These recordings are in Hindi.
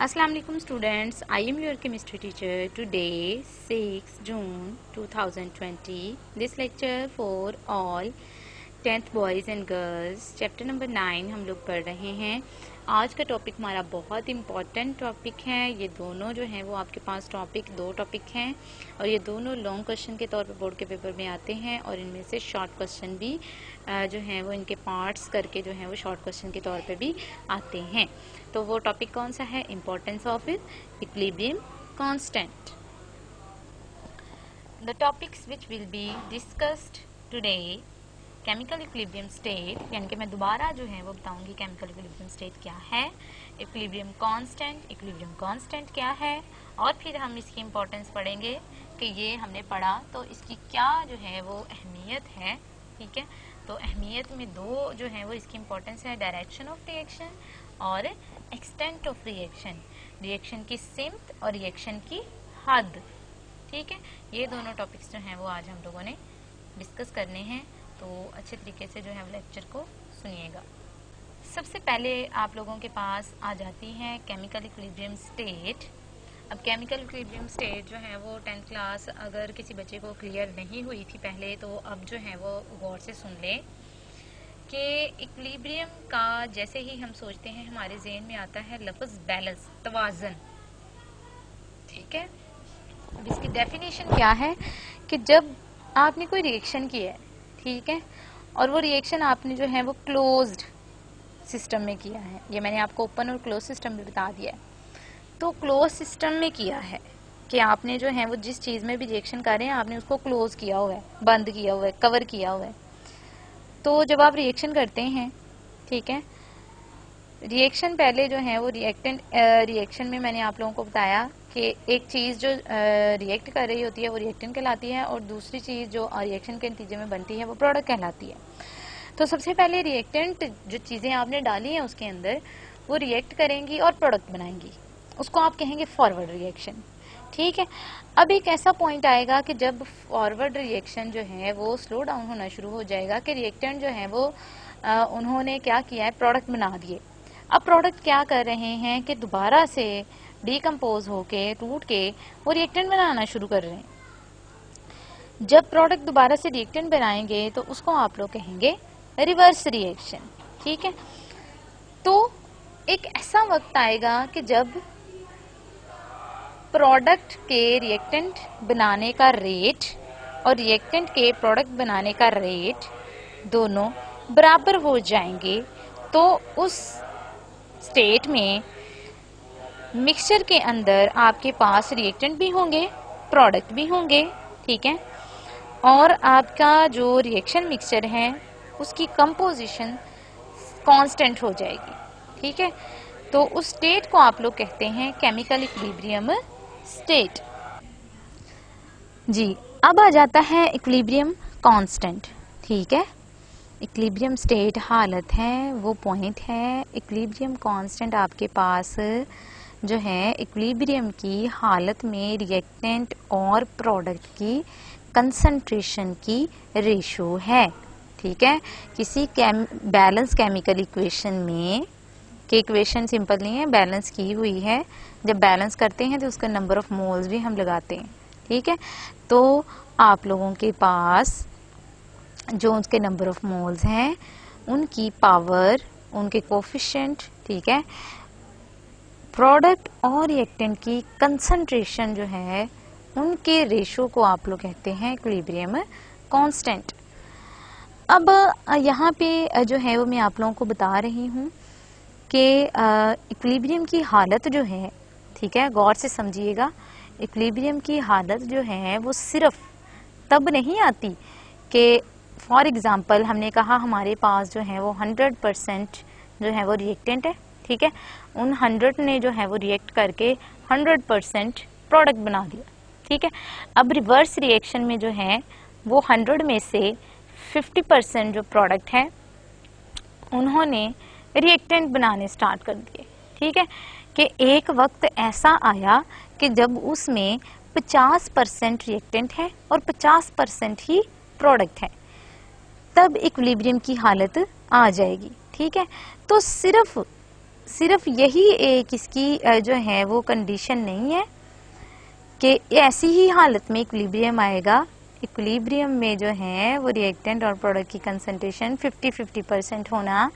Assalamu alaikum students, I am your chemistry teacher. Today 6 June 2020. This lecture for all 10th boys and girls chapter number 9 हम लोग पढ़ रहे हैं। आज का टॉपिक हमारा बहुत इम्पॉर्टेंट टॉपिक है। ये दोनों जो हैं वो आपके पास दो टॉपिक हैं और ये दोनों लॉन्ग क्वेश्चन के तौर पर बोर्ड के पेपर में आते हैं और इनमें से शॉर्ट क्वेश्चन भी जो हैं वो इनके पार्ट्स करके जो हैं वो शॉर्ट क्वेश्चन के तौर पर भी आते हैं। तो वो टॉपिक कौन सा है? Importance of equilibrium constant. The topics which will be discussed today, chemical equilibrium state, यानी कि मैं दोबारा जो है वो बताऊंगी केमिकल इक्विलिब्रियम स्टेट क्या है, इक्विलिब्रियम कांस्टेंट क्या है, और फिर हम इसकी इम्पोर्टेंस पढ़ेंगे कि ये हमने पढ़ा तो इसकी क्या जो है वो अहमियत है। ठीक है, तो अहमियत में दो जो है वो इसकी इम्पोर्टेंस है, डायरेक्शन ऑफ रिएक्शन और एक्सटेंट ऑफ रिएक्शन, रिएक्शन की सिमत और रिएक्शन की हद। ठीक है, ये दोनों टॉपिक्स जो हैं वो आज हम लोगों ने डिस्कस करने हैं, तो अच्छे तरीके से जो है लेक्चर को सुनिएगा। सबसे पहले आप लोगों के पास आ जाती है केमिकल इक्विलिब्रियम स्टेट। अब केमिकल इक्विलिब्रियम स्टेट जो है वो 10th क्लास अगर किसी बच्चे को क्लियर नहीं हुई थी पहले, तो अब जो है वो गौर से सुन ले कि इक्विलिब्रियम का जैसे ही हम सोचते हैं हमारे ज़हन में आता है लफ्ज़ बैलेंस, तवाज़न। ठीक है, अब इसकी डेफिनेशन क्या है कि जब आपने कोई रिएक्शन की है, ठीक है, और वो रिएक्शन आपने जो है वो क्लोज्ड सिस्टम में किया है, ये मैंने आपको ओपन और क्लोज सिस्टम में बता दिया है। तो क्लोज सिस्टम में किया है कि आपने जो है वो जिस चीज़ में भी रिएक्शन कर रहे हैं आपने उसको क्लोज किया हुआ है, बंद किया हुआ है, कवर किया हुआ है। तो जब आप रिएक्शन करते हैं, ठीक है, रिएक्शन पहले जो है वो रिएक्शन में मैंने आप लोगों को बताया कि एक चीज़ जो रिएक्ट कर रही होती है वो रिएक्टेंट कहलाती है और दूसरी चीज़ जो रिएक्शन के नतीजे में बनती है वो प्रोडक्ट कहलाती है। तो सबसे पहले रिएक्टेंट जो चीज़ें आपने डाली हैं उसके अंदर वो रिएक्ट करेंगी और प्रोडक्ट बनाएंगी, उसको आप कहेंगे फॉरवर्ड रिएक्शन। ठीक है, अब एक ऐसा पॉइंट आएगा कि जब फॉरवर्ड रिएक्शन जो है वो स्लो डाउन होना शुरू हो जाएगा कि रिएक्टेंट जो है वो उन्होंने क्या किया है, प्रोडक्ट बना दिए। अब प्रोडक्ट क्या कर रहे हैं कि दोबारा से डिकम्पोज होके टूट के वो रिएक्टेंट बनाना शुरू कर रहे हैं। जब प्रोडक्ट दोबारा से रिएक्टेंट बनाएंगे तो उसको आप लोग कहेंगे रिवर्स रिएक्शन। ठीक है, तो एक ऐसा वक्त आएगा कि जब प्रोडक्ट के रिएक्टेंट बनाने का रेट और रिएक्टेंट के प्रोडक्ट बनाने का रेट दोनों बराबर हो जाएंगे, तो उस स्टेट में मिक्सचर के अंदर आपके पास रिएक्टेंट भी होंगे, प्रोडक्ट भी होंगे। ठीक है, और आपका जो रिएक्शन मिक्सचर है उसकी कंपोजिशन कांस्टेंट हो जाएगी। ठीक है, तो उस स्टेट को आप लोग कहते हैं केमिकल इक्विलिब्रियम स्टेट। जी, अब आ जाता है इक्विलिब्रियम कांस्टेंट। ठीक है, इक्विलिब्रियम स्टेट हालत है, वो पॉइंट है। इक्विलिब्रियम कांस्टेंट आपके पास जो है इक्विलिब्रियम की हालत में रिएक्टेंट और प्रोडक्ट की कंसंट्रेशन की रेशो है। ठीक है, किसी बैलेंस केमिकल इक्वेशन में, कि इक्वेशन सिंपल नहीं है, बैलेंस की हुई है, जब बैलेंस करते हैं तो उसका नंबर ऑफ मोल्स भी हम लगाते हैं। ठीक है, तो आप लोगों के पास जो उसके नंबर ऑफ मोल्स हैं उनकी पावर, उनके कोफिशिएंट, ठीक है, प्रोडक्ट और रिएक्टेंट की कंसंट्रेशन जो है उनके रेशो को आप लोग कहते हैं इक्विलिब्रियम कांस्टेंट। अब यहाँ पे जो है वो मैं आप लोगों को बता रही हूँ कि इक्विलिब्रियम की हालत जो है, ठीक है, गौर से समझिएगा, इक्विलिब्रियम की हालत जो है वो सिर्फ तब नहीं आती कि फॉर एग्जांपल हमने कहा हमारे पास जो है वो 100% जो है वो रिएक्टेंट है। ठीक है, उन 100 ने जो है वो रिएक्ट करके 100% प्रोडक्ट बना दिया। ठीक है, अब रिवर्स रिएक्शन में जो है वो 100 में से 50% जो प्रोडक्ट है उन्होंने रिएक्टेंट बनाने स्टार्ट कर दिए। ठीक है, कि एक वक्त ऐसा आया कि जब उसमें 50% रिएक्टेंट है और 50% ही प्रोडक्ट है, तब इक्विलिब्रियम की हालत आ जाएगी। ठीक है, तो सिर्फ सिर्फ यही एक इसकी जो है वो कंडीशन नहीं है कि ऐसी ही हालत में इक्विलिब्रियम आएगा। इक्विलिब्रियम में जो है वो रिएक्टेंट और प्रोडक्ट की कंसंट्रेशन 50-50% होना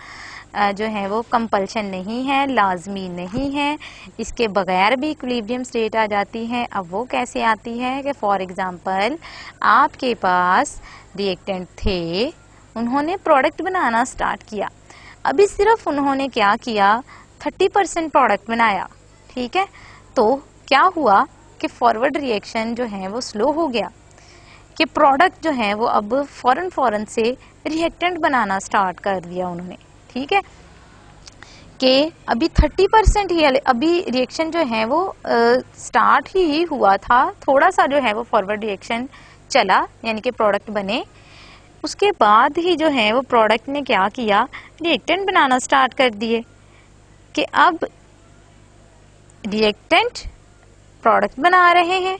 जो है वो कंपल्शन नहीं है, लाजमी नहीं है। इसके बगैर भी इक्विलिब्रियम स्टेट आ जाती है। अब वो कैसे आती है कि फॉर एग्जांपल आपके पास रिएक्टेंट थे, उन्होंने प्रोडक्ट बनाना स्टार्ट किया। अभी सिर्फ उन्होंने क्या किया, 30% प्रोडक्ट बनाया, ठीक है। तो क्या हुआ कि फॉरवर्ड रिएक्शन जो है वो स्लो हो गया, कि प्रोडक्ट जो है वो अब फौरन से रिएक्टेंट बनाना स्टार्ट कर दिया उन्होंने, ठीक है। कि अभी 30% ही, अभी रिएक्शन जो है वो स्टार्ट ही हुआ था, थोड़ा सा जो है वो फॉरवर्ड रिएक्शन चला, यानी कि प्रोडक्ट बने। उसके बाद ही जो है वो प्रोडक्ट ने क्या किया, रिएक्टेंट बनाना स्टार्ट कर दिए, कि अब रिएक्टेंट प्रोडक्ट बना रहे हैं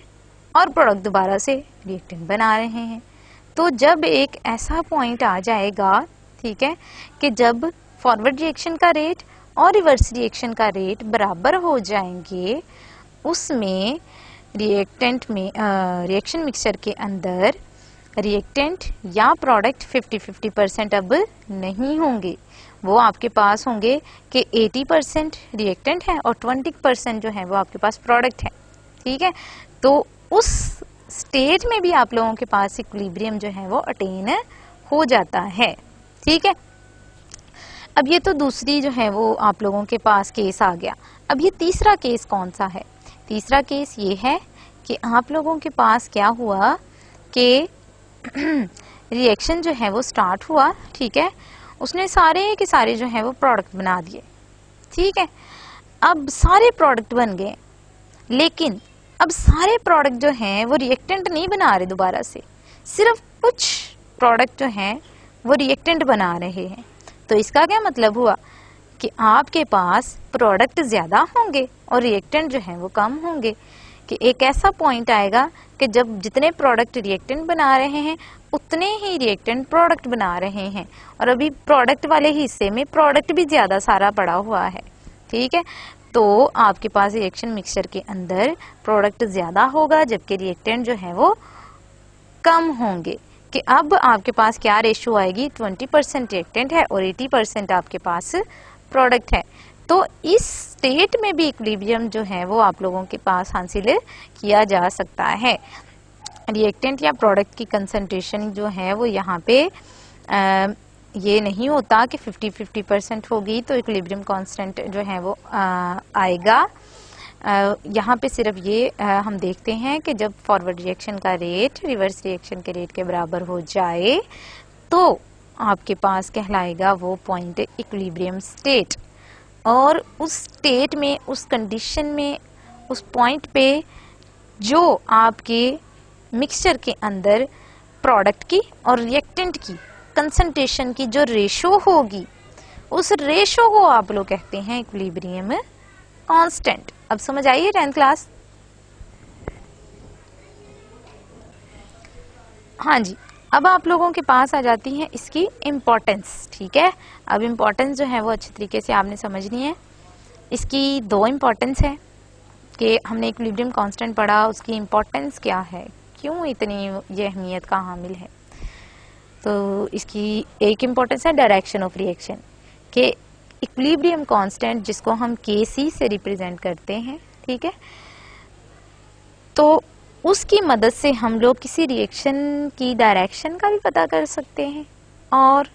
और प्रोडक्ट दोबारा से रिएक्टेंट बना रहे हैं। तो जब एक ऐसा पॉइंट आ जाएगा, ठीक है, कि जब फॉरवर्ड रिएक्शन का रेट और रिवर्स रिएक्शन का रेट बराबर हो जाएंगे, उसमें रिएक्टेंट में रिएक्शन मिक्सचर के अंदर रिएक्टेंट या प्रोडक्ट 50-50% अब नहीं होंगे। वो आपके पास होंगे कि 80% रिएक्टेंट है और 20% जो है वो आपके पास प्रोडक्ट है, ठीक है। तो उस स्टेज में भी आप लोगों के पास इक्विलिब्रियम जो है वो अटेन हो जाता है, ठीक है। अब ये तो दूसरी जो है वो आप लोगों के पास केस आ गया। अब ये तीसरा केस कौन सा है? तीसरा केस ये है कि आप लोगों के पास क्या हुआ कि रिएक्शन जो है वो स्टार्ट हुआ, ठीक है, उसने सारे के सारे जो है वो प्रोडक्ट बना दिए, ठीक है। अब सारे प्रोडक्ट बन गए, लेकिन अब सारे प्रोडक्ट जो हैं वो रिएक्टेंट नहीं बना रहे दोबारा से, सिर्फ कुछ प्रोडक्ट जो हैं वो रिएक्टेंट बना रहे हैं। तो इसका क्या मतलब हुआ कि आपके पास प्रोडक्ट ज्यादा होंगे और रिएक्टेंट जो है वो कम होंगे, कि एक ऐसा पॉइंट आएगा कि जब जितने प्रोडक्ट रिएक्टेंट बना रहे हैं उतने ही रिएक्टेंट प्रोडक्ट बना रहे हैं, और अभी प्रोडक्ट वाले हिस्से में प्रोडक्ट भी ज्यादा सारा पड़ा हुआ है, ठीक है। तो आपके पास रिएक्शन मिक्सचर के अंदर प्रोडक्ट ज्यादा होगा जबकि रिएक्टेंट जो है वो कम होंगे, कि अब आपके पास क्या रेशियो आएगी, 20% रिएक्टेंट है और 80% आपके पास प्रोडक्ट है। तो इस स्टेट में भी इक्विलिब्रियम जो है वो आप लोगों के पास हासिल किया जा सकता है। रिएक्टेंट या प्रोडक्ट की कंसंट्रेशन जो है वो यहाँ पे ये नहीं होता कि 50-50% होगी तो इक्विलिब्रियम कांस्टेंट जो है वो आएगा। यहाँ पे सिर्फ ये हम देखते हैं कि जब फॉरवर्ड रिएक्शन का रेट रिवर्स रिएक्शन के रेट के बराबर हो जाए तो आपके पास कहलाएगा वो पॉइंट इक्विलिब्रियम स्टेट। और उस स्टेट में, उस कंडीशन में, उस पॉइंट पे जो आपके मिक्सचर के अंदर प्रोडक्ट की और रिएक्टेंट की कंसंट्रेशन की जो रेशो होगी, उस रेशो को आप लोग कहते हैं इक्विलिब्रियम कांस्टेंट। अब समझ आइए 10th क्लास? हाँ जी, अब आप लोगों के पास आ जाती है इसकी इम्पोर्टेंस, ठीक है। अब इम्पोर्टेंस जो है वो अच्छी तरीके से आपने समझनी है। इसकी दो इम्पोर्टेंस है कि हमने इक्विलिब्रियम कांस्टेंट पढ़ा, उसकी इम्पोर्टेंस क्या है, क्यों इतनी ये अहमियत का हामिल है। तो इसकी एक इम्पोर्टेंस है डायरेक्शन ऑफ रिएक्शन, कि इक्विलिब्रियम कांस्टेंट जिसको हम Kc से रिप्रेजेंट करते हैं, ठीक है, तो उसकी मदद से हम लोग किसी रिएक्शन की डायरेक्शन का भी पता कर सकते हैं और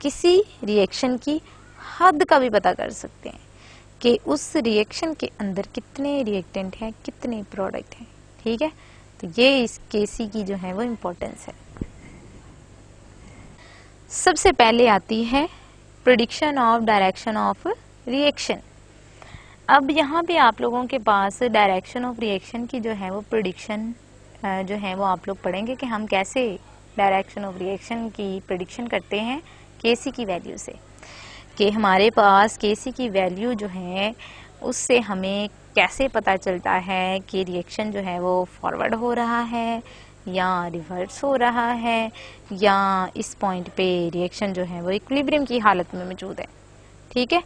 किसी रिएक्शन की हद का भी पता कर सकते हैं कि उस रिएक्शन के अंदर कितने रिएक्टेंट हैं, कितने प्रोडक्ट हैं, ठीक है। तो ये इस Kc की जो है वो इम्पोर्टेंस है। सबसे पहले आती है prediction of direction of reaction. अब यहाँ पे आप लोगों के पास डायरेक्शन ऑफ रिएक्शन की जो है वो प्रेडिक्शन जो है वो आप लोग पढ़ेंगे कि हम कैसे डायरेक्शन ऑफ रिएक्शन की प्रेडिक्शन करते हैं Kc की वैल्यू से, कि हमारे पास Kc की वैल्यू जो है उससे हमें कैसे पता चलता है कि रिएक्शन जो है वो फॉरवर्ड हो रहा है या रिवर्स हो रहा है, या इस पॉइंट पे रिएक्शन जो है वो इक्विलिब्रियम की हालत में मौजूद है, ठीक है।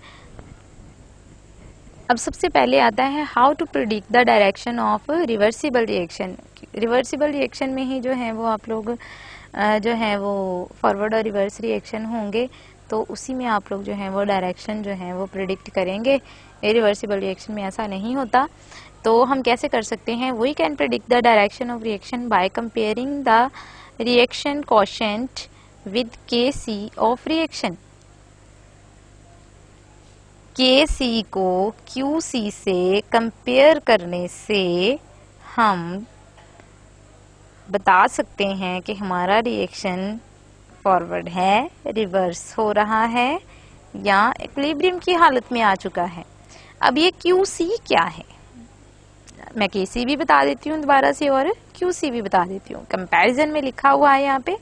अब सबसे पहले आता है how to predict the direction of reversible reaction. Reversible reaction में ही जो है वो आप लोग जो है वो फॉरवर्ड और रिवर्स रिएक्शन होंगे, तो उसी में आप लोग जो है वो डायरेक्शन जो है वो प्रिडिक्ट करेंगे। रिवर्सिबल रिएक्शन में ऐसा नहीं होता। तो हम कैसे कर सकते हैं? We can predict the direction of reaction by comparing the reaction coefficient with Kc of reaction. Kc को Qc से कंपेयर करने से हम बता सकते हैं कि हमारा रिएक्शन फॉरवर्ड है, रिवर्स हो रहा है या इक्विलिब्रियम की हालत में आ चुका है। अब ये Qc क्या है? मैं Kc भी बता देती हूँ दोबारा से और Qc भी बता देती हूँ। कंपैरिजन में लिखा हुआ है यहाँ पे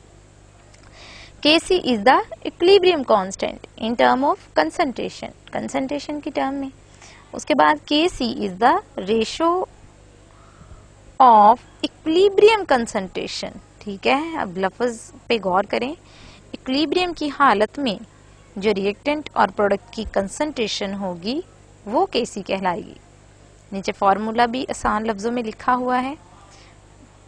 Kc is the equilibrium constant in term of concentration, concentration की टर्म में। उसके बाद Kc is the ratio of equilibrium concentration. ठीक है, अब लफ्ज पे गौर करें। इक्विलिब्रियम की हालत में जो रिएक्टेंट और प्रोडक्ट की कंसंट्रेशन होगी वो Kc कहलाएगी। नीचे फॉर्मूला भी आसान लफ्जों में लिखा हुआ है।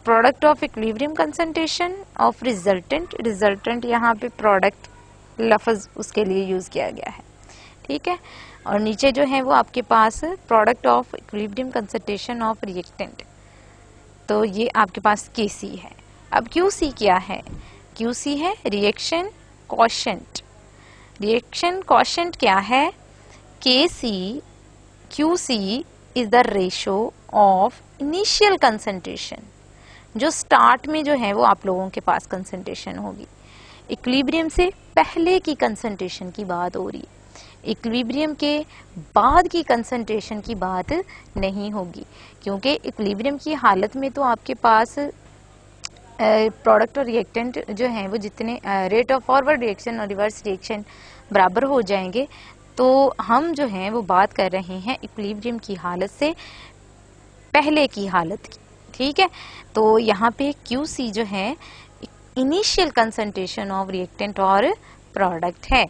Product of equilibrium concentration of resultant, resultant यहाँ पे प्रोडक्ट लफ्ज उसके लिए यूज किया गया है। ठीक है, और नीचे जो है वो आपके पास product of equilibrium concentration of reactant, तो ये आपके पास Kc है। अब Qc क्या है? Qc है रिएक्शन कोएफिशिएंट। रिएक्शन कोएफिशिएंट क्या है? Qc is the ratio of initial concentration, जो स्टार्ट में जो है वो आप लोगों के पास कंसंट्रेशन होगी। इक्विलिब्रियम से पहले की कंसंट्रेशन की बात हो रही है, इक्विलिब्रियम के बाद की कंसंट्रेशन की बात नहीं होगी, क्योंकि इक्विलिब्रियम की हालत में तो आपके पास प्रोडक्ट और रिएक्टेंट जो है वो जितने रेट ऑफ फॉरवर्ड रिएक्शन और रिवर्स रिएक्शन बराबर हो जाएंगे। तो हम जो है वो बात कर रहे हैं इक्विलिब्रियम की हालत से पहले की हालत की। ठीक है, तो यहाँ पे Qc जो है इनिशियल कंसंट्रेशन ऑफ रिएक्टेंट और प्रोडक्ट है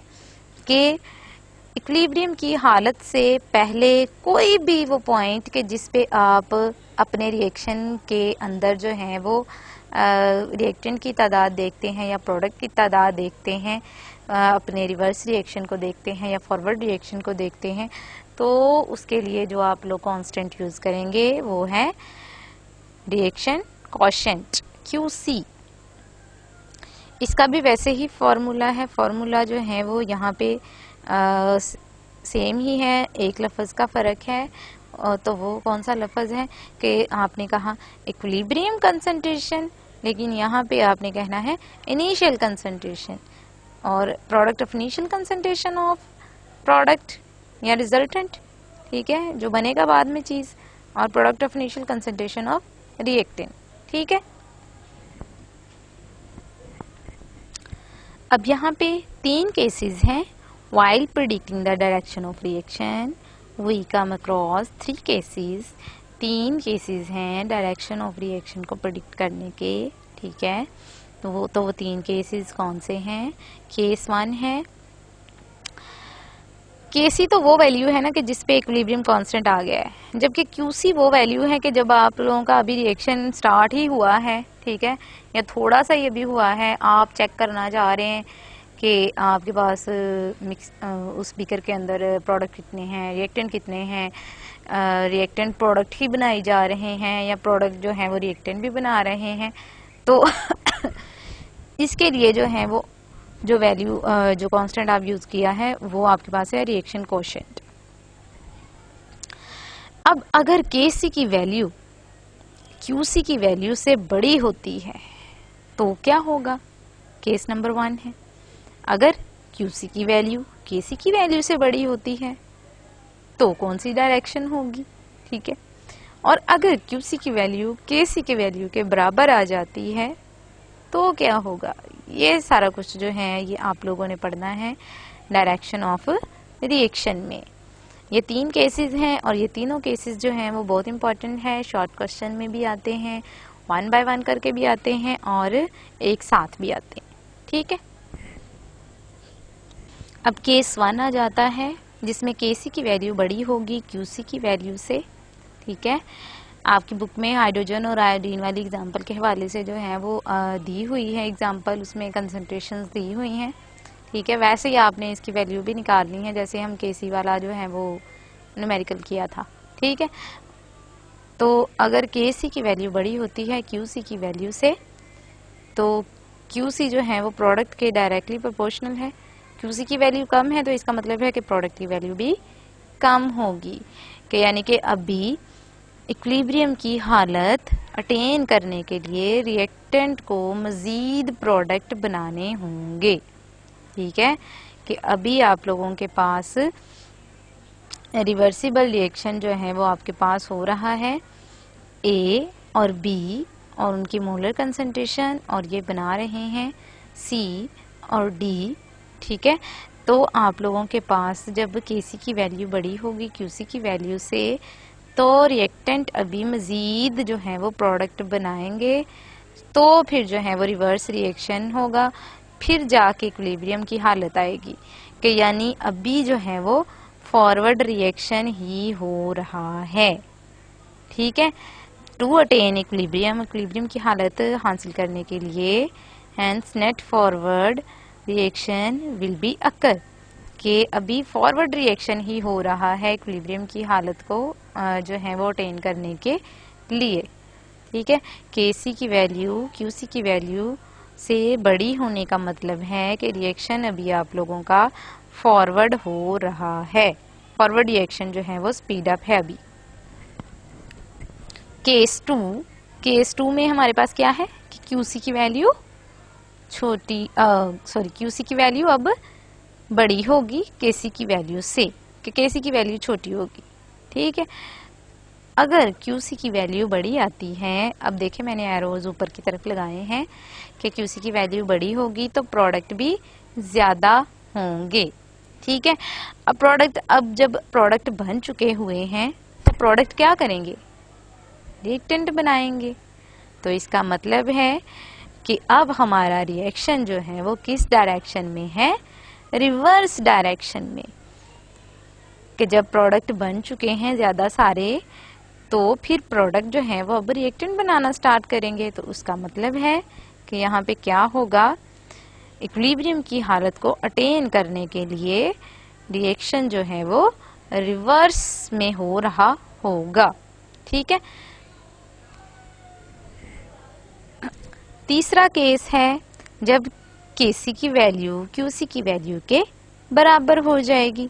कि इक्विलिब्रियम की हालत से पहले कोई भी वो पॉइंट के जिस पे आप अपने रिएक्शन के अंदर जो है वो रिएक्टेंट की तादाद देखते हैं या प्रोडक्ट की तादाद देखते हैं, अपने रिवर्स रिएक्शन को देखते हैं या फॉरवर्ड रिएक्शन को देखते हैं, तो उसके लिए जो आप लोग कांस्टेंट यूज करेंगे वो है रिएक्शन कोएफिशिएंट Qc। इसका भी वैसे ही फॉर्मूला है, फॉर्मूला जो है वो यहाँ पे सेम ही है, एक लफ्ज का फर्क है। तो वो कौन सा लफ्ज है कि आपने कहा इक्विलिब्रियम कंसंट्रेशन, लेकिन यहाँ पे आपने कहना है इनिशियल कंसंट्रेशन, और product of initial concentration of product या रिजल्टेंट, ठीक है, जो बनेगा बाद में चीज, और product of initial concentration of reactant. ठीक है, अब यहाँ पे 3 केसेस हैं। While predicting the direction of reaction, we come across 3 cases. 3 cases हैं डायरेक्शन ऑफ रिएक्शन को प्रिडिक्ट करने के। ठीक है, तो वो 3 केसेस कौन से हैं? केस 1 है, Kc तो वो वैल्यू है ना कि जिस पे इक्विलिब्रियम कांस्टेंट आ गया है, जबकि Qc वो वैल्यू है कि जब आप लोगों का अभी रिएक्शन स्टार्ट ही हुआ है, ठीक है, या थोड़ा सा ये भी हुआ है, आप चेक करना चाह रहे हैं कि आपके पास मिक्स उस बीकर के अंदर प्रोडक्ट कितने हैं, रिएक्टेंट कितने हैं, रिएक्टेंट प्रोडक्ट ही बनाए जा रहे हैं या प्रोडक्ट जो है वो रिएक्टेंट भी बना रहे हैं, तो इसके लिए जो है वो जो वैल्यू जो कांस्टेंट आप यूज किया है वो आपके पास है रिएक्शन कोएफिशिएंट। अब अगर Kc की वैल्यू Qc की वैल्यू से बड़ी होती है तो क्या होगा? केस नंबर 1 है। अगर Qc की वैल्यू Kc की वैल्यू से बड़ी होती है तो कौन सी डायरेक्शन होगी? ठीक है, और अगर Qc की वैल्यू Kc की वैल्यू के बराबर आ जाती है तो क्या होगा? ये सारा कुछ जो है ये आप लोगों ने पढ़ना है डायरेक्शन ऑफ रिएक्शन में। ये 3 केसेस हैं और ये तीनों केसेस जो हैं वो बहुत इंपॉर्टेंट है, शॉर्ट क्वेश्चन में भी आते हैं, 1 बाय 1 करके भी आते हैं और एक साथ भी आते हैं। ठीक है, अब केस 1 आ जाता है जिसमें केसी की वैल्यू बड़ी होगी क्यूसी की वैल्यू से। ठीक है, आपकी बुक में हाइड्रोजन और आयोडीन वाली एग्जांपल के हवाले से जो है वो दी हुई है एग्जांपल, उसमें कंसंट्रेशंस दी हुई हैं। ठीक है, वैसे ही आपने इसकी वैल्यू भी निकालनी है जैसे हम केसी वाला जो है वो न्यूमेरिकल किया था। ठीक है, तो अगर केसी की वैल्यू बड़ी होती है क्यूसी की वैल्यू से तो क्यूसी जो है वो प्रोडक्ट के डायरेक्टली प्रोपोर्शनल है। क्यूसी की वैल्यू कम है तो इसका मतलब है कि प्रोडक्ट की वैल्यू भी कम होगी, कि यानी कि अभी इक्विलिब्रियम की हालत अटेन करने के लिए रिएक्टेंट को मजीद प्रोडक्ट बनाने होंगे। ठीक है, कि अभी आप लोगों के पास रिवर्सिबल रिएक्शन जो है वो आपके पास हो रहा है ए और बी और उनकी मोलर कंसंट्रेशन, और ये बना रहे हैं सी और डी। ठीक है, तो आप लोगों के पास जब केसी की वैल्यू बड़ी होगी क्यूसी की वैल्यू से तो रिएक्टेंट अभी मजीद जो है वो प्रोडक्ट बनाएंगे, तो फिर जो है वो रिवर्स रिएक्शन होगा, फिर जाके इक्विलिब्रियम की हालत आएगी, कि यानी अभी जो है वो फॉरवर्ड रिएक्शन ही हो रहा है। ठीक है, टू अटेन इक्विलिब्रियम, इक्विलिब्रियम की हालत हासिल करने के लिए hence net forward reaction will be occur, कि अभी फॉरवर्ड रिएक्शन ही हो रहा है इक्विलिब्रियम की हालत को जो है वो अटेन करने के लिए। ठीक है, केसी की वैल्यू क्यूसी की वैल्यू से बड़ी होने का मतलब है कि रिएक्शन अभी आप लोगों का फॉरवर्ड हो रहा है, फॉरवर्ड रिएक्शन जो है वो स्पीड अप है अभी। केस टू में हमारे पास क्या है कि क्यूसी की वैल्यू क्यूसी की वैल्यू अब बड़ी होगी केसी की वैल्यू से, कि केसी की वैल्यू छोटी होगी। ठीक है, अगर क्यूसी की वैल्यू बड़ी आती है, अब देखें मैंने एरोज ऊपर की तरफ लगाए हैं कि क्यूसी की वैल्यू बड़ी होगी तो प्रोडक्ट भी ज्यादा होंगे। ठीक है, अब जब प्रोडक्ट बन चुके हुए हैं तो प्रोडक्ट क्या करेंगे, रिएक्टेंट बनाएंगे। तो इसका मतलब है कि अब हमारा रिएक्शन जो है वो किस डायरेक्शन में है, रिवर्स डायरेक्शन में, कि जब प्रोडक्ट बन चुके हैं ज्यादा सारे तो फिर प्रोडक्ट जो है वो अब रिएक्टेंट बनाना स्टार्ट करेंगे। तो उसका मतलब है कि यहाँ पे क्या होगा, इक्विलिब्रियम की हालत को अटेन करने के लिए रिएक्शन जो है वो रिवर्स में हो रहा होगा। ठीक है, तीसरा केस है जब केसी की वैल्यू क्यूसी की वैल्यू के बराबर हो जाएगी।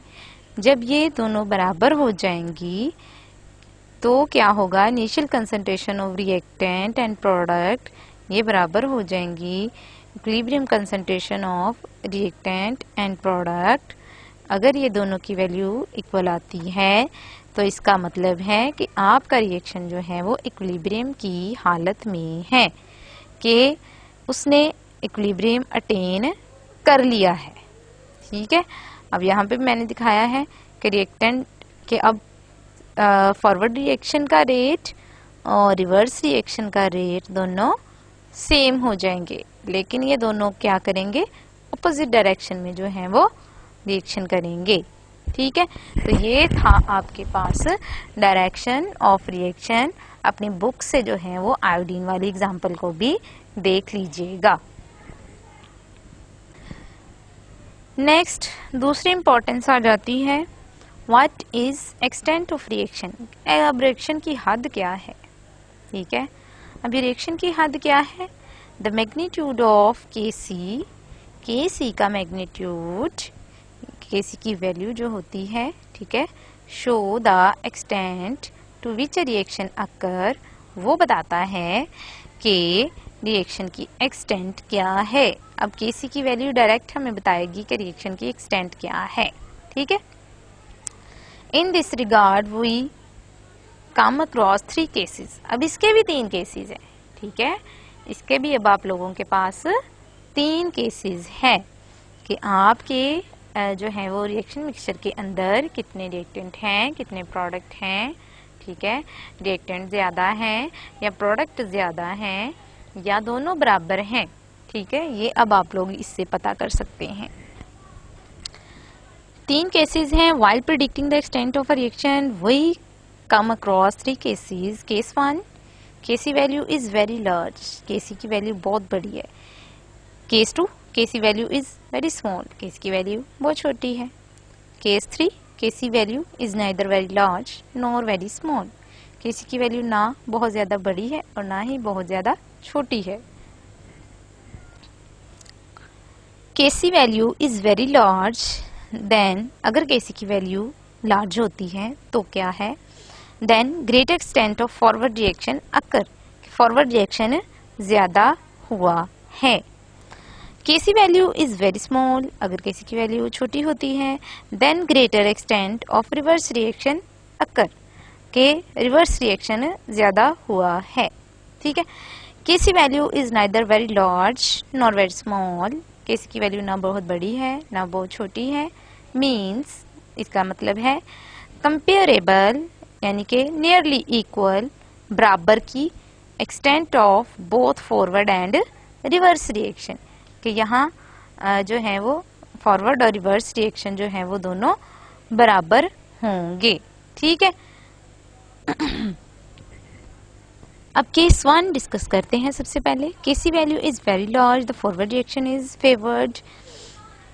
जब ये दोनों बराबर हो जाएंगी तो क्या होगा, initial concentration of reactant and product ये बराबर हो जाएंगी equilibrium concentration of reactant and product. अगर ये दोनों की वैल्यू इक्वल आती है तो इसका मतलब है कि आपका रिएक्शन जो है वो इक्विलिब्रियम की हालत में है, कि उसने इक्विलिब्रियम अटेन कर लिया है। ठीक है, अब यहाँ पे मैंने दिखाया है कि रिएक्टेंट के अब फॉरवर्ड रिएक्शन का रेट और रिवर्स रिएक्शन का रेट दोनों सेम हो जाएंगे, लेकिन ये दोनों क्या करेंगे, अपोजिट डायरेक्शन में जो है वो रिएक्शन करेंगे। ठीक है, तो ये था आपके पास डायरेक्शन ऑफ रिएक्शन। अपनी बुक से जो है वो आयोडीन वाली एग्जांपल को भी देख लीजिएगा। नेक्स्ट दूसरी इंपॉर्टेंस आ जाती है, what is extent of reaction. अब रिएक्शन की हद क्या है। ठीक है, अभी रिएक्शन की हद क्या है, द मैग्नीट्यूड ऑफ केसी, केसी का मैग्नीट्यूड, केसी की वैल्यू जो होती है। ठीक है, show the extent to which reaction occur, वो बताता है कि रिएक्शन की एक्सटेंट क्या है। अब केसी की वैल्यू डायरेक्ट हमें बताएगी कि रिएक्शन की एक्सटेंट क्या है। ठीक है, in this regard we come across 3 cases. अब इसके भी 3 केसेस हैं। ठीक है, इसके भी अब आप लोगों के पास 3 केसेस हैं कि आपके जो है वो रिएक्शन मिक्सचर के अंदर कितने रिएक्टेंट हैं, कितने प्रोडक्ट हैं। ठीक है, रिएक्टेंट ज्यादा हैं या प्रोडक्ट ज्यादा हैं या दोनों बराबर हैं। ठीक है, ये अब आप लोग इससे पता कर सकते हैं। 3 केसेस हैं while predicting the extent of a reaction, we come across 3 cases. Case 1, KC value is very large, KC की वैल्यू बहुत बड़ी है। Case 2, KC value is very small, case की वैल्यू बहुत छोटी है। Case 3, KC value is neither very large nor very small, KC की वैल्यू ना बहुत ज्यादा बड़ी है और ना ही बहुत ज्यादा छोटी है। KC value is very large, then अगर केसी की वैल्यू लार्ज होती है तो क्या है, then greater extent of forward reaction occur, forward reaction ज्यादा हुआ है। KC value is very small, अगर केसी की वैल्यू छोटी होती है, then greater extent of reverse reaction occur, के रिवर्स रिएक्शन ज्यादा हुआ है। ठीक है। KC value is neither very large nor very small, KC की वैल्यू ना बहुत बड़ी है ना बहुत छोटी है, मीन्स इसका मतलब है कंपेरेबल यानी कि नियरली इक्वल, बराबर की extent of both forward and reverse reaction, कि यहाँ जो है वो फॉरवर्ड और रिवर्स रिएक्शन जो है वो दोनों बराबर होंगे। ठीक है। अब केस 1 डिस्कस करते हैं। सबसे पहले KC value is very large, the forward reaction is favoured,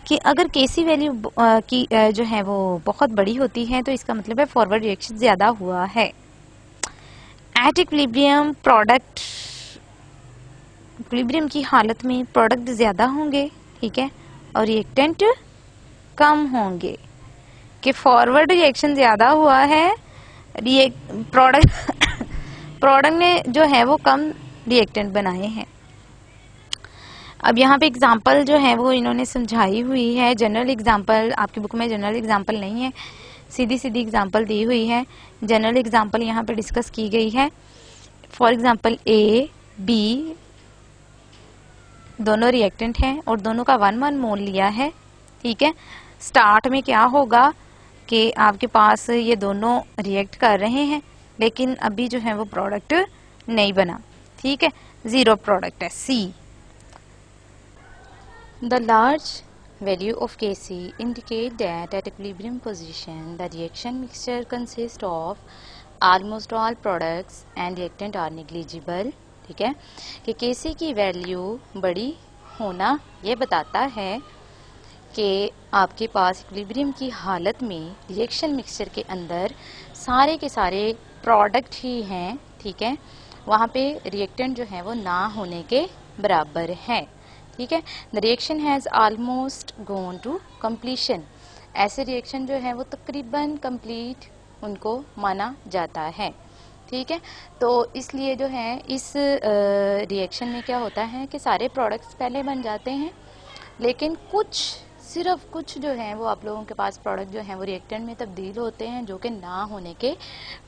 कि अगर केसी वैल्यू की जो है वो बहुत बड़ी होती है तो इसका मतलब है फॉरवर्ड रिएक्शन ज्यादा हुआ है। एट इक्विलिब्रियम प्रोडक्ट, इक्विलिब्रियम की हालत में प्रोडक्ट ज्यादा होंगे, ठीक है, और रिएक्टेंट कम होंगे, कि फॉरवर्ड रिएक्शन ज्यादा हुआ है, प्रोडक्ट ने जो है वो कम रिएक्टेंट बनाए हैं। अब यहाँ पे एग्जाम्पल जो है वो इन्होंने समझाई हुई है, जनरल एग्जाम्पल, आपकी बुक में जनरल एग्जाम्पल नहीं है, सीधी सीधी एग्जाम्पल दी हुई है। जनरल एग्जाम्पल यहाँ पे डिस्कस की गई है। फॉर एग्जाम्पल ए बी दोनों रिएक्टेंट हैं और दोनों का 1 मोल लिया है। ठीक है। स्टार्ट में क्या होगा कि आपके पास ये दोनों रिएक्ट कर रहे हैं लेकिन अभी जो है वो प्रोडक्ट नहीं बना। ठीक है, जीरो प्रोडक्ट है, सी। The large value of Kc indicate that at equilibrium position the reaction mixture consists of almost all products and reactant are negligible। ठीक है, कि Kc की वैल्यू बड़ी होना ये बताता है कि आपके पास इक्विलिब्रियम की हालत में रिएक्शन मिक्सचर के अंदर सारे के सारे प्रोडक्ट ही हैं। ठीक है, वहाँ पे रिएक्टेंट जो है वो ना होने के बराबर है। ठीक है, the reaction has almost gone to completion, ऐसे रिएक्शन जो है वो तकरीबन कंप्लीट उनको माना जाता है। ठीक है, तो इसलिए जो है इस रिएक्शन में क्या होता है कि सारे प्रोडक्ट्स पहले बन जाते हैं लेकिन सिर्फ कुछ जो है वो आप लोगों के पास प्रोडक्ट जो है वो रिएक्टेंट में तब्दील होते हैं जो कि ना होने के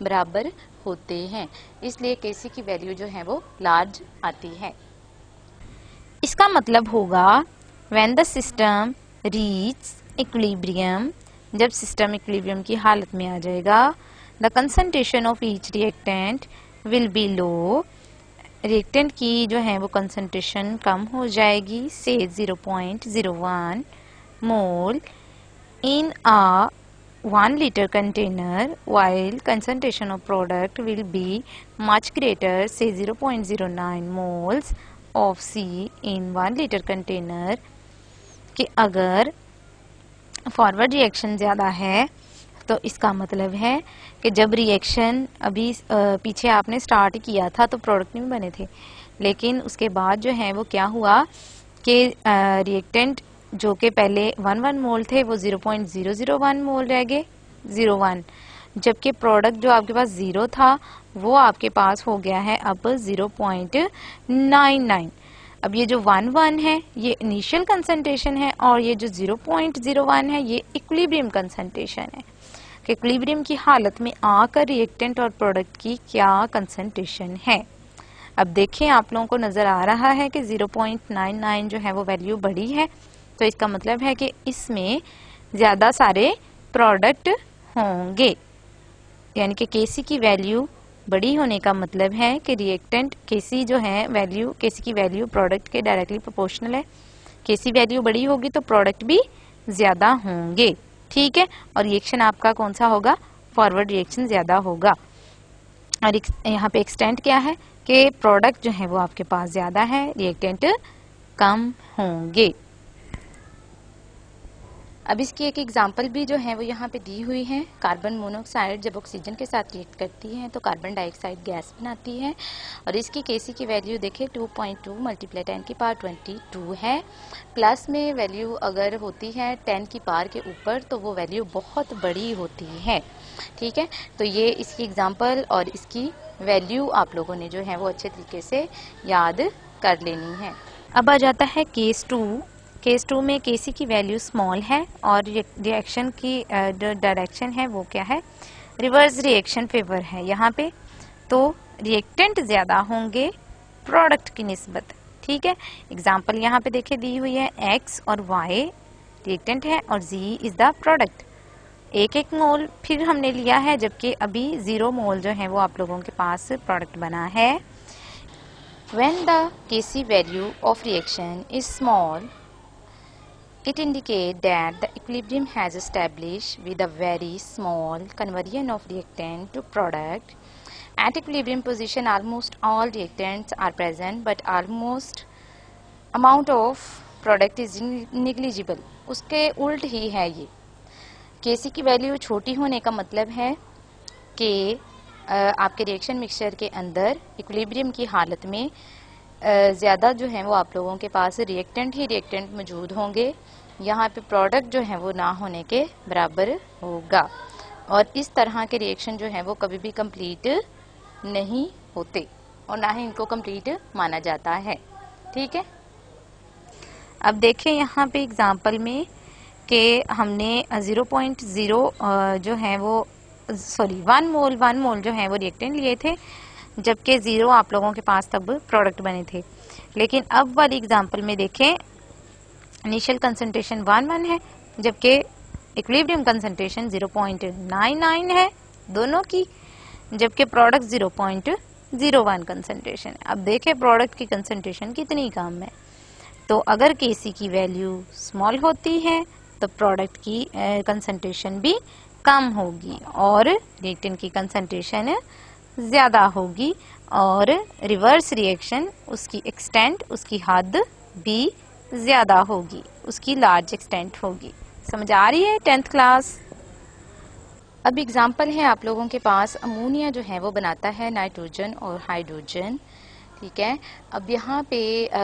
बराबर होते हैं, इसलिए Kc की वैल्यू जो है वो लार्ज आती है। इसका मतलब होगा when the system reach equilibrium, जब सिस्टम इक्विलिब्रियम की हालत में आ जाएगा, the concentration of each reactant will be low, reactant की जो है वो कंसंट्रेशन कम हो जाएगी से 0.01 मोल इन a 1 liter container, while concentration of product will be much greater say 0.09 moles of C in 1 liter container, कि अगर फॉरवर्ड रिएक्शन ज्यादा है तो इसका मतलब है कि जब रिएक्शन अभी पीछे आपने स्टार्ट किया था तो प्रोडक्ट नहीं बने थे, लेकिन उसके बाद जो है वो क्या हुआ कि रिएक्टेंट जो कि पहले 1 मोल थे वो 0.001 मोल रह गए, 0.1, जबकि प्रोडक्ट जो आपके पास 0 था वो आपके पास हो गया है अब 0.99। अब ये जो 1 है ये इनिशियल कंसंट्रेशन है और ये जो 0.01 है ये इक्विलिब्रियम कंसंट्रेशन है, कि इक्विलिब्रियम की हालत में आकर रिएक्टेंट और प्रोडक्ट की क्या कंसंट्रेशन है। अब देखें आप लोगों को नजर आ रहा है कि 0.99 जो है वो वैल्यू बड़ी है, तो इसका मतलब है कि इसमें ज्यादा सारे प्रोडक्ट होंगे, यानी कि Kc की वैल्यू बड़ी होने का मतलब है कि रिएक्टेंट Kc जो है वैल्यू, Kc की वैल्यू प्रोडक्ट के डायरेक्टली प्रोपोर्शनल है। Kc वैल्यू बड़ी होगी तो प्रोडक्ट भी ज्यादा होंगे। ठीक है, और रिएक्शन आपका कौन सा होगा, फॉरवर्ड रिएक्शन ज्यादा होगा। और यहाँ पे एक्सटेंट क्या है कि प्रोडक्ट जो है वो आपके पास ज्यादा है, रिएक्टेंट कम होंगे। अब इसकी एक एग्जांपल भी जो है वो यहाँ पे दी हुई है। कार्बन मोनोऑक्साइड जब ऑक्सीजन के साथ रिएक्ट करती है तो कार्बन डाइऑक्साइड गैस बनाती है, और इसकी Kc की वैल्यू देखें 2.2 मल्टीप्लाई 10 की पावर 22 है। प्लस में वैल्यू अगर होती है 10 की पावर के ऊपर तो वो वैल्यू बहुत बड़ी होती है। ठीक है, तो ये इसकी एग्जाम्पल और इसकी वैल्यू आप लोगों ने जो है वो अच्छे तरीके से याद कर लेनी है। अब आ जाता है केस 2। केस 2 में Kc की वैल्यू स्मॉल है और रिएक्शन की जो डायरेक्शन है वो क्या है, रिवर्स रिएक्शन फेवर है यहाँ पे, तो रिएक्टेंट ज्यादा होंगे प्रोडक्ट की निस्बत। ठीक है, एग्जाम्पल यहाँ पे देखे दी हुई है, X और Y रिएक्टेंट है और Z इज द प्रोडक्ट। एक मोल फिर हमने लिया है, जबकि अभी 0 मोल जो है वो आप लोगों के पास प्रोडक्ट बना है। When the Kc value of reaction is small, it indicates that the equilibrium has established with a very small conversion of reactant to product. At equilibrium position, almost all reactants are present, but almost amount of product is negligible. उसके उल्ट ही है ये। Kc की वैल्यू छोटी होने का मतलब है कि आपके रिएक्शन मिक्सचर के अंदर इक्विलिब्रियम की हालत में ज़्यादा जो है वो आप लोगों के पास रिएक्टेंट ही रिएक्टेंट मौजूद होंगे, यहाँ पे प्रोडक्ट जो है वो ना होने के बराबर होगा, और इस तरह के रिएक्शन जो है वो कभी भी कंप्लीट नहीं होते और ना ही इनको कंप्लीट माना जाता है। ठीक है, अब देखें यहाँ पे एग्जांपल में कि हमने 0.0 जो है वो 1 मोल जो है वो रिएक्टेंट लिए थे, जबकि 0 आप लोगों के पास तब प्रोडक्ट बने थे। लेकिन अब वाली एग्जांपल में देखें, इनिशियल कंसंट्रेशन 1 है, जबकि इक्विलिब्रियम कंसंट्रेशन 0.99 है दोनों की, जबकि प्रोडक्ट 0.01 कंसंट्रेशन है। अब देखें प्रोडक्ट की कंसंट्रेशन कितनी कम है, तो अगर Kc की वैल्यू स्मॉल होती है तो प्रोडक्ट की कंसंट्रेशन भी कम होगी और रिएक्टेंट की कंसंट्रेशन ज्यादा होगी, और रिवर्स रिएक्शन उसकी एक्सटेंट, उसकी हद भी ज्यादा होगी, उसकी लार्ज एक्सटेंट होगी। समझ आ रही है 10th क्लास। अब एग्जांपल है आप लोगों के पास, अमोनिया जो है वो बनाता है नाइट्रोजन और हाइड्रोजन। ठीक है, अब यहाँ पे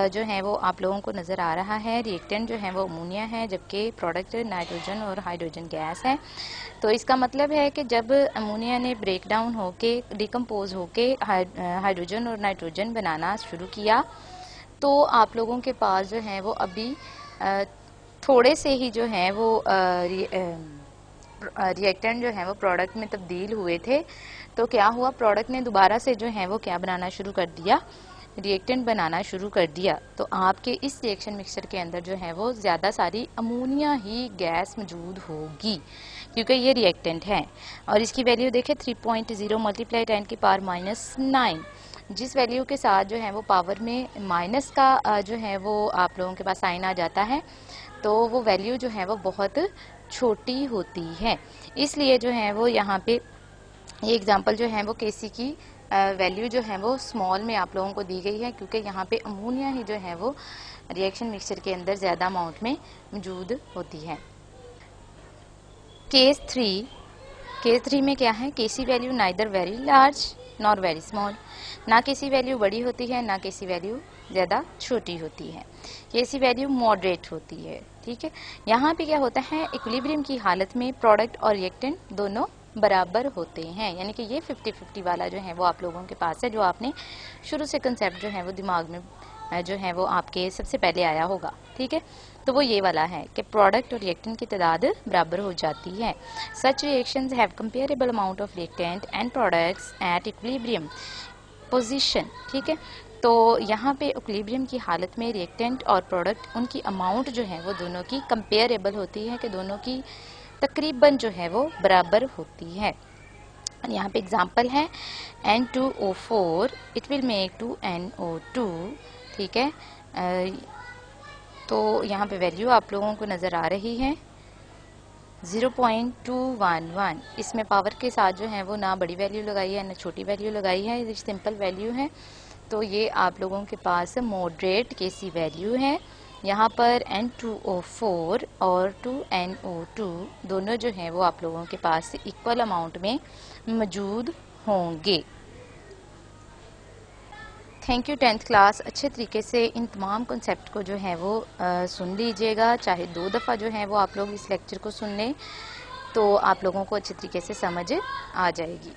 जो है वो आप लोगों को नज़र आ रहा है रिएक्टेंट जो है वो अमोनिया है, जबकि प्रोडक्ट नाइट्रोजन और हाइड्रोजन गैस है। तो इसका मतलब है कि जब अमोनिया ने ब्रेक डाउन होके डिकम्पोज होके हाइड्रोजन और नाइट्रोजन बनाना शुरू किया, तो आप लोगों के पास जो है वो अभी थोड़े से ही जो है वो रिएक्टेंट जो है वो प्रोडक्ट में तब्दील हुए थे। तो क्या हुआ, प्रोडक्ट ने दोबारा से जो है वो क्या बनाना शुरू कर दिया, रिएक्टेंट बनाना शुरू कर दिया। तो आपके इस रिएक्शन मिक्सचर के अंदर जो है वो ज़्यादा सारी अमोनिया ही गैस मौजूद होगी, क्योंकि ये रिएक्टेंट है। और इसकी वैल्यू देखें 3.0 मल्टीप्लाई 10 की पावर -9, जिस वैल्यू के साथ जो है वो पावर में माइनस का जो है वो आप लोगों के पास साइन आ जाता है, तो वो वैल्यू जो है वो बहुत छोटी होती है। इसलिए जो है वो यहाँ पे ये एग्जांपल जो है वो Kc की वैल्यू जो है वो स्मॉल में आप लोगों को दी गई है, क्योंकि यहाँ पे अमोनिया ही जो है वो रिएक्शन मिक्सचर के अंदर ज़्यादा अमाउंट में मौजूद होती है। केस 3 में क्या है, Kc value neither very large nor very small, ना Kc वैल्यू बड़ी होती है ना Kc वैल्यू ज़्यादा छोटी होती है, Kc वैल्यू मॉडरेट होती है। ठीक है, यहाँ पे क्या होता है, इक्विलिब्रियम की हालत में प्रोडक्ट और रिएक्टेंट दोनों बराबर होते हैं, यानी कि ये 50-50 वाला जो है वो आप लोगों के पास है, जो आपने शुरू से कंसेप्ट जो है वो दिमाग में जो है वो आपके सबसे पहले आया होगा। ठीक है, तो वो ये वाला है कि प्रोडक्ट और रिएक्टेंट की तादाद बराबर हो जाती है। Such reactions have comparable amount of reactant and products at equilibrium position. ठीक है, तो यहाँ पे इक्विलिब्रियम की हालत में रिएक्टेंट और प्रोडक्ट उनकी अमाउंट जो है वो दोनों की कंपेरेबल होती है, कि दोनों की तकरीबन जो है वो बराबर होती है। यहाँ पे एग्जांपल है N2O4 it will make 2NO2। ठीक है, तो यहाँ पे वैल्यू आप लोगों को नज़र आ रही है 0.211। इसमें पावर के साथ जो है वो ना बड़ी वैल्यू लगाई है ना छोटी वैल्यू लगाई है, ये सिंपल वैल्यू है। तो ये आप लोगों के पास मॉडरेट केसी वैल्यू है। यहाँ पर N2O4 और 2NO2 दोनों जो हैं वो आप लोगों के पास इक्वल अमाउंट में मौजूद होंगे। Thank you 10th class. अच्छे तरीके से इन तमाम कॉन्सेप्ट को जो है वो सुन लीजिएगा, चाहे 2 दफ़ा जो है वो आप लोग इस लेक्चर को सुन लें तो आप लोगों को अच्छे तरीके से समझ आ जाएगी।